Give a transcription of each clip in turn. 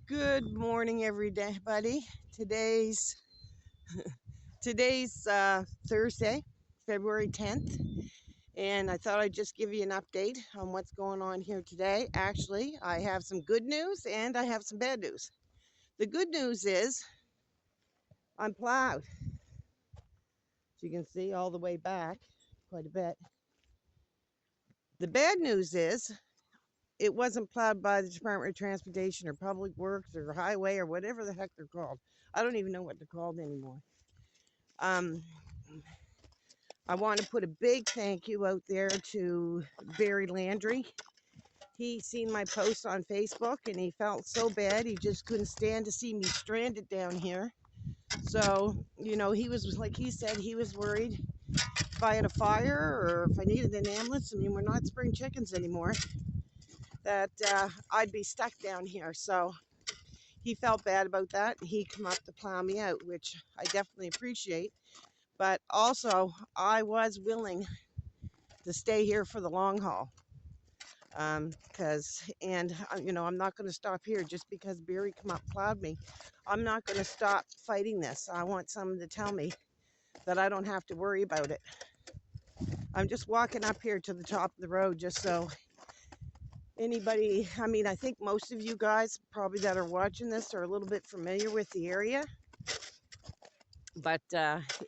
Good morning, everybody. Today's Thursday, February 10th, and I thought I'd just give you an update on what's going on here today. Actually, I have some good news and I have some bad news. The good news is I'm plowed. As you can see, all the way back, quite a bit. The bad news is it wasn't plowed by the Department of Transportation or Public Works or Highway or whatever the heck they're called. I don't even know what they're called anymore. I want to put a big thank you out there to Barry Landry. He seen my post on Facebook and he felt so bad. He just couldn't stand to see me stranded down here. So, he was, like he said, he was worried if I had a fire or if I needed an ambulance. I mean, we're not spring chickens anymore, that I'd be stuck down here. So he felt bad about that. He come up to plow me out, which I definitely appreciate. But also, I was willing to stay here for the long haul. I'm not going to stop here just because Barry come up plowed me. I'm not going to stop fighting this. I want someone to tell me that I don't have to worry about it. I'm just walking up here to the top of the road just so anybody, I think most of you guys probably that are watching this are a little bit familiar with the area. But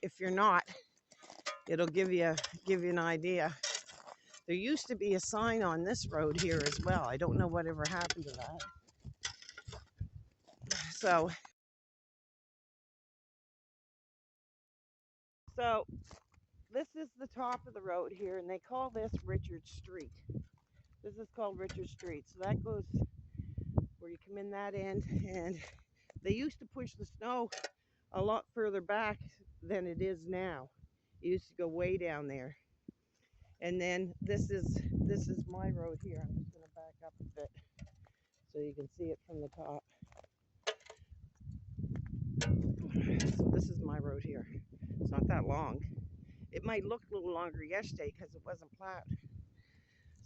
if you're not, it'll give you an idea. There used to be a sign on this road here as well. I don't know whatever happened to that. So this is the top of the road here, and they call this Richard Street. This is called Richard Street. So that goes where you come in that end, and they used to push the snow a lot further back than it is now. It used to go way down there. And then this is my road here. I'm just going to back up a bit so you can see it from the top. So this is my road here. It's not that long. It might look a little longer yesterday because it wasn't plowed.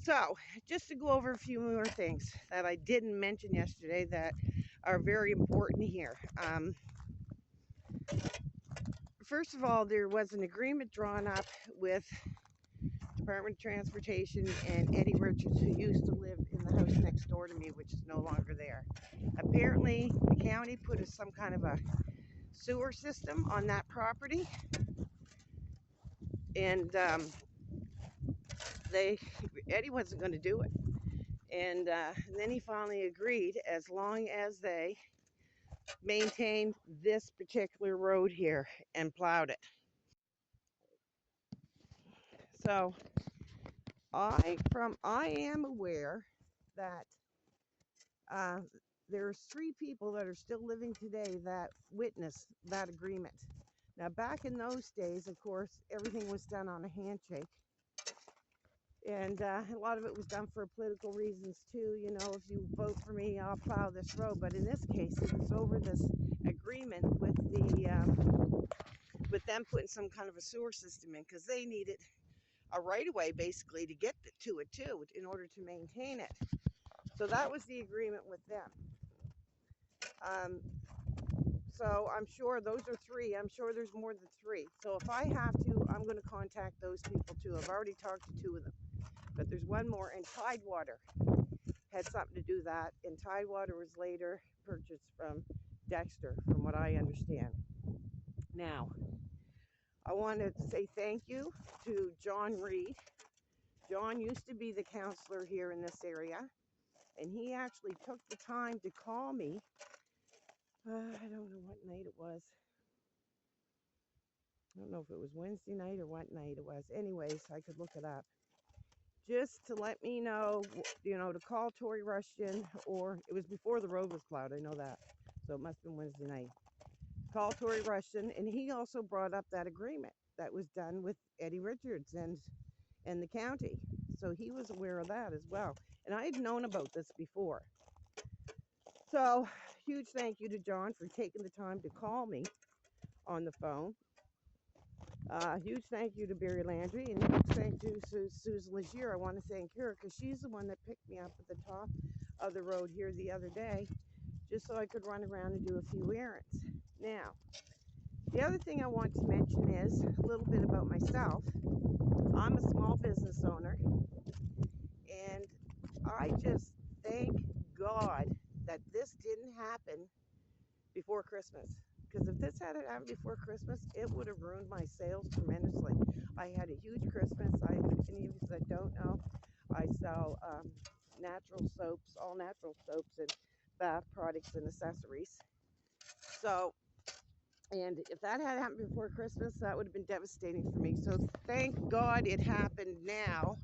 So just to go over a few more things that I didn't mention yesterday that are very important here. First of all, there was an agreement drawn up with Department of Transportation and Eddie Richards, who used to live in the house next door to me, which is no longer there. Apparently, the county put some kind of a sewer system on that property, and Eddie wasn't going to do it. And then he finally agreed, as long as they maintained this particular road here and plowed it. So I am aware that there's 3 people that are still living today that witnessed that agreement. Now, back in those days, of course, everything was done on a handshake. And a lot of it was done for political reasons too. If you vote for me, I'll plow this road. But in this case, it was over this agreement with them putting some kind of a sewer system in, because they needed a right-of-way basically to get to it too, in order to maintain it. So that was the agreement with them. So I'm sure those are 3. I'm sure there's more than 3. So if I have to, I'm going to contact those people too. I've already talked to 2 of them. But there's one more, and Tidewater had something to do that, and Tidewater was later purchased from Dexter, from what I understand. Now, I want to say thank you to John Reed. John used to be the counselor here in this area, and he actually took the time to call me. I don't know what night it was. I don't know if it was Wednesday night or what night it was. Anyways, I could look it up. Just to let me know, to call Tory Rushton, or it was before the road was plowed, I know that. So it must have been Wednesday night. Call Tory Rushton, and he also brought up that agreement that was done with Eddie Richards and the county. So he was aware of that as well. And I had known about this before. So huge thank you to John for taking the time to call me on the phone. Huge thank you to Barry Landry, and huge thank you to Susan Legier. I want to thank her because she's the one that picked me up at the top of the road here the other day, just so I could run around and do a few errands. Now, the other thing I want to mention is a little bit about myself. I'm a small business owner, and I just thank God that this didn't happen before Christmas. Because if this had happened before Christmas, it would have ruined my sales tremendously. I had a huge Christmas. Any of you that don't know, I sell natural soaps, all natural soaps and bath products and accessories. So, and if that had happened before Christmas, that would have been devastating for me. So thank God it happened now,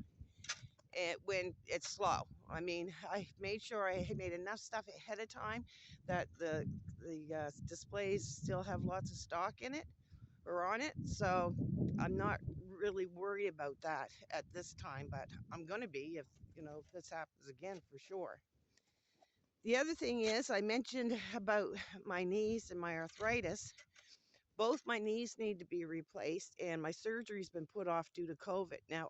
when it's slow. I mean, I made sure I had made enough stuff ahead of time that the displays still have lots of stock in it or on it. So I'm not really worried about that at this time, but I'm going to be if, if this happens again for sure. The other thing is, I mentioned about my knees and my arthritis. Both my knees need to be replaced, and my surgery's been put off due to COVID. Now,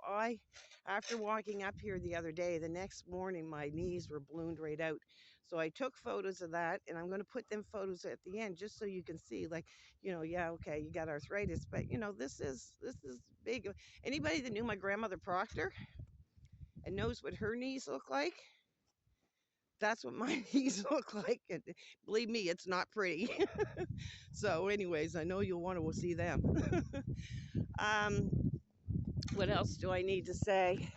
after walking up here the other day, the next morning my knees were ballooned right out. So I took photos of that, and I'm going to put them photos at the end just so you can see, like, yeah, okay, you got arthritis, but this is big. Anybody that knew my grandmother Proctor and knows what her knees look like, that's what my knees look like. And believe me, it's not pretty. So anyways, I know you'll want to see them. um, what else do I need to say?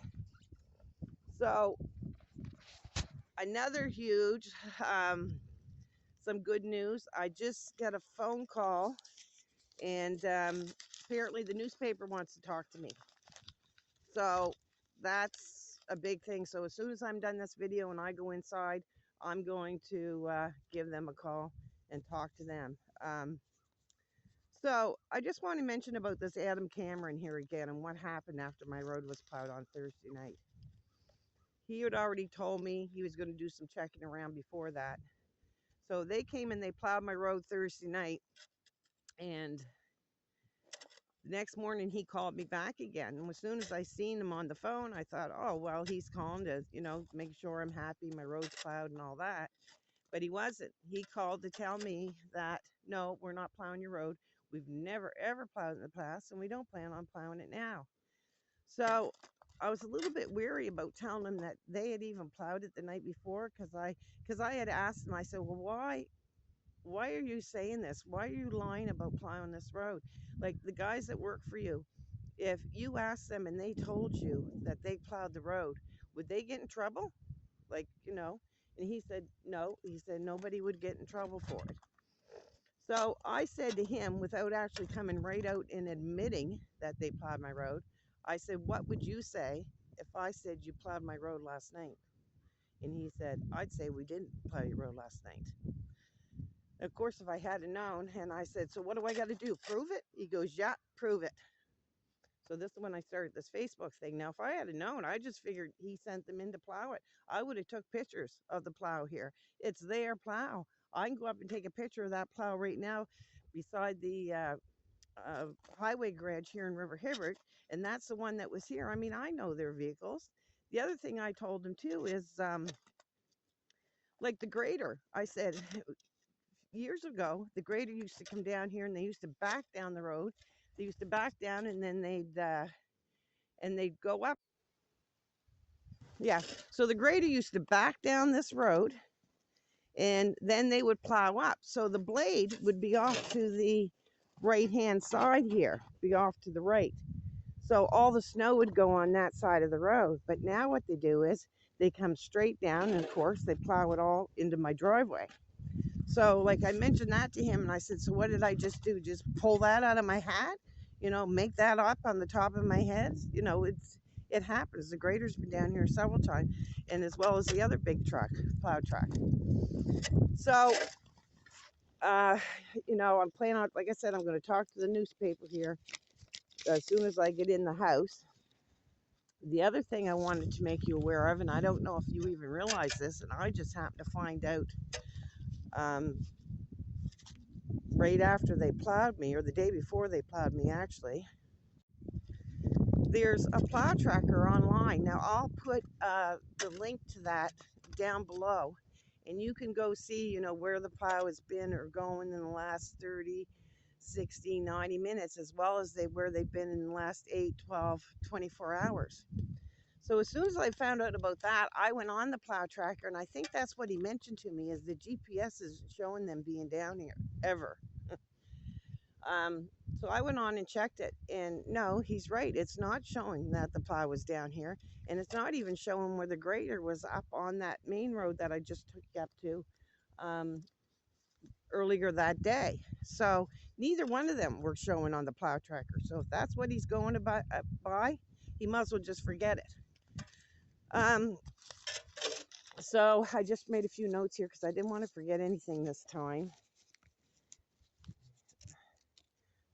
So another huge, some good news. I just got a phone call, and apparently the newspaper wants to talk to me. So that's a big thing. So as soon as I'm done this video and I go inside, I'm going to give them a call and talk to them. So I just want to mention about this Adam Cameron here again and what happened after my road was plowed on Thursday night. He had already told me he was going to do some checking around before that. So they came and they plowed my road Thursday night, and the next morning he called me back again. And as soon as I seen him on the phone, I thought, oh, well, he's calling to, make sure I'm happy, my road's plowed and all that. But he wasn't. He called to tell me that, no, we're not plowing your road. We've never, ever plowed in the past, and we don't plan on plowing it now. So I was a little bit weary about telling them that they had even plowed it the night before, because I had asked them, I said, well, why are you saying this? Why are you lying about plowing this road? Like, the guys that work for you, if you asked them and they told you that they plowed the road, would they get in trouble? Like, and he said, no. He said nobody would get in trouble for it. So I said to him, without actually coming right out and admitting that they plowed my road, I said, what would you say if I said you plowed my road last night? And he said, I'd say we didn't plow your road last night. Of course, if I hadn't known, and I said, so what do I got to do? Prove it? He goes, yeah, prove it. So this is when I started this Facebook thing. Now, if I had known, I just figured he sent them in to plow it. I would have took pictures of the plow here. It's their plow. I can go up and take a picture of that plow right now beside the highway garage here in River Hibbert, and that's the one that was here. I mean, I know their vehicles. The other thing I told them too is, like the grader. I said, years ago, the grader used to come down here and they used to back down the road. They used to back down, and then they'd go up. Yeah. So the grader used to back down this road, and then they would plow up. So the blade would be off to the right-hand side here, be off to the right. So all the snow would go on that side of the road. But now what they do is they come straight down, and of course they plow it all into my driveway. So like I mentioned that to him, and I said, so what did I just do? Just pull that out of my hat? Make that up on the top of my head? It happens. The grader's been down here several times, and as well as the other big truck, plow truck. So, I'm planning on, like I said, I'm going to talk to the newspaper here as soon as I get in the house. The other thing I wanted to make you aware of, and I don't know if you even realize this, and I just happened to find out right after they plowed me, or the day before they plowed me actually, there's a plow tracker online. Now I'll put the link to that down below, And you can go see, you know, where the plow has been or going in the last 30, 60, 90 minutes, as well as where they've been in the last 8, 12, 24 hours. So as soon as I found out about that, I went on the plow tracker, and I think that's what he mentioned to me, is the GPS is showing them being down here ever. um, so I went on and checked it, and no, he's right. It's not showing that the plow was down here, and it's not even showing where the grader was up on that main road that I just took you up to um, earlier that day. So neither one of them were showing on the plow tracker. So if that's what he's going by, he must as well just forget it. So I just made a few notes here because I didn't want to forget anything this time.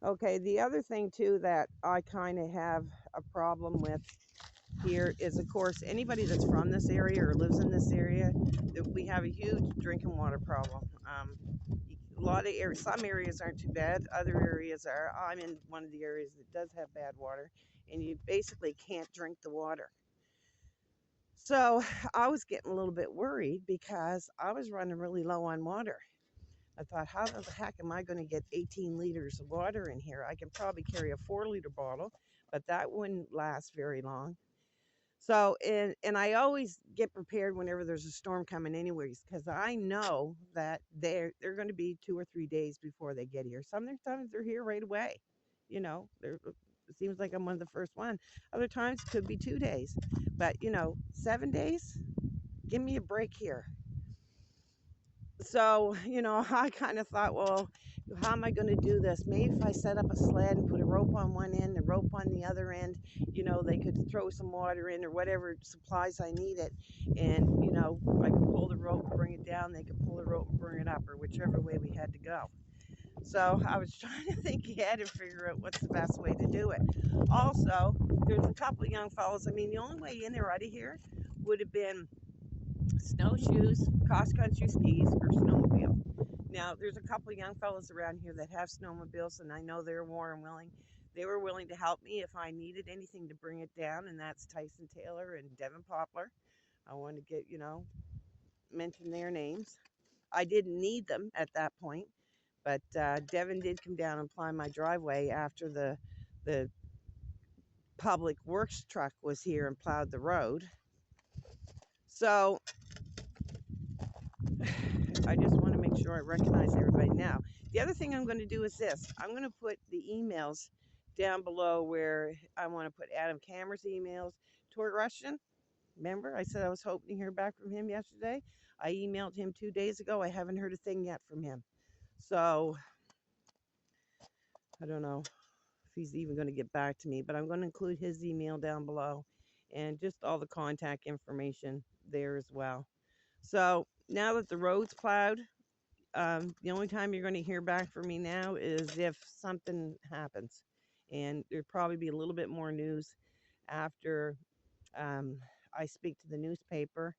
Okay, the other thing too that I kind of have a problem with here is, of course, anybody that's from this area or lives in this area, we have a huge drinking water problem. A lot of areas, some areas aren't too bad, other areas are. I'm in one of the areas that does have bad water, and you basically can't drink the water. So I was getting a little bit worried because I was running really low on water. I thought, how the heck am I going to get 18 liters of water in here? I can probably carry a 4-liter bottle, but that wouldn't last very long. So, and I always get prepared whenever there's a storm coming anyways, because I know that they're going to be 2 or 3 days before they get here. Sometimes they're here right away. You know, it seems like I'm one of the first one. Other times it could be 2 days. But, you know, 7 days, give me a break here. So, you know, I kind of thought, well, how am I going to do this? Maybe if I set up a sled and put a rope on one end, a rope on the other end, you know, they could throw some water in or whatever supplies I needed. And, you know, I could pull the rope and bring it down. They could pull the rope and bring it up, or whichever way we had to go. So I was trying to think ahead and figure out what's the best way to do it. Also, there's a couple of young fellows. I mean, the only way in or out of here would have been snowshoes, cross-country skis, or snowmobile. Now, there's a couple of young fellows around here that have snowmobiles, and I know they're more than willing. They were willing to help me if I needed anything to bring it down, and that's Tyson Taylor and Devin Poplar. I want to get, you know, mention their names. I didn't need them at that point, but Devin did come down and ply my driveway after the public works truck was here and plowed the road. So I just want to make sure I recognize everybody now. The other thing I'm going to do is this. I'm going to put the emails down below where I want to put Adam Cameron's emails. Tory Rushton, remember I said I was hoping to hear back from him yesterday? I emailed him 2 days ago. I haven't heard a thing yet from him. So I don't know if he's even going to get back to me, but I'm going to include his email down below and just all the contact information there as well. So now that the road's plowed, the only time you're going to hear back from me now is if something happens, and there'll probably be a little bit more news after I speak to the newspaper.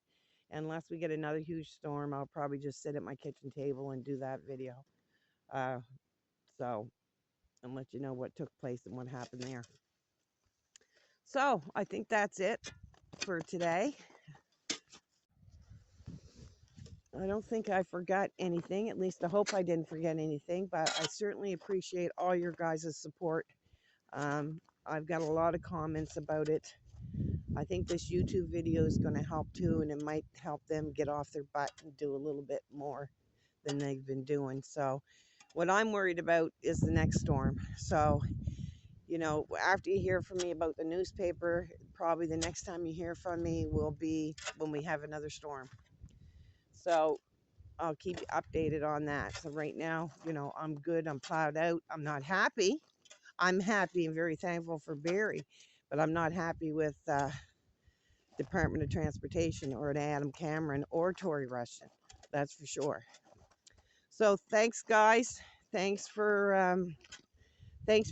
Unless we get another huge storm, I'll probably just sit at my kitchen table and do that video. So, and let you know what took place and what happened there. So I think that's it for today. I don't think I forgot anything. At least I hope I didn't forget anything, but I certainly appreciate all your guys' support. I've got a lot of comments about it. I think this YouTube video is going to help too, and it might help them get off their butt and do a little bit more than they've been doing. So what I'm worried about is the next storm. So, you know, after you hear from me about the newspaper, probably the next time you hear from me will be when we have another storm. So I'll keep you updated on that. So right now, you know, I'm good. I'm plowed out. I'm not happy. I'm happy and very thankful for Barry, but I'm not happy with Department of Transportation or Adam Cameron or Tory Rushton. That's for sure. So thanks, guys. Thanks for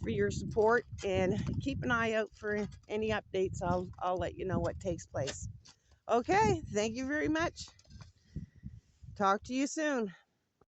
your support, and keep an eye out for any updates. I'll let you know what takes place. Okay, thank you very much. Talk to you soon.